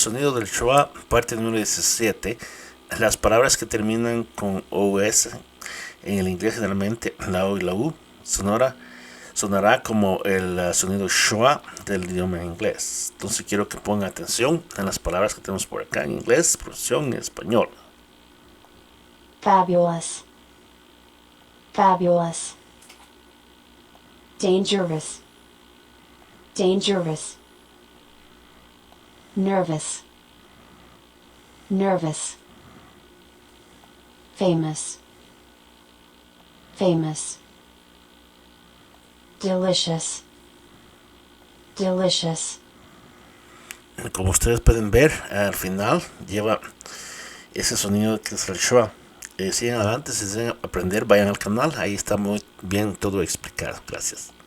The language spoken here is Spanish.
Sonido del schwa, parte número 17. Las palabras que terminan con OS, en el inglés generalmente la O y la U, sonará como el sonido schwa del idioma inglés. Entonces quiero que pongan atención en las palabras que tenemos por acá en inglés, pronunciación en español. Fabulous. Fabulous. Dangerous. Dangerous. Nervous. Nervous. Famous. Famous. Delicious. Delicious. Como ustedes pueden ver, al final lleva ese sonido que es el schwa. Sigan adelante, si desean aprender, vayan al canal, ahí está muy bien todo explicado. Gracias.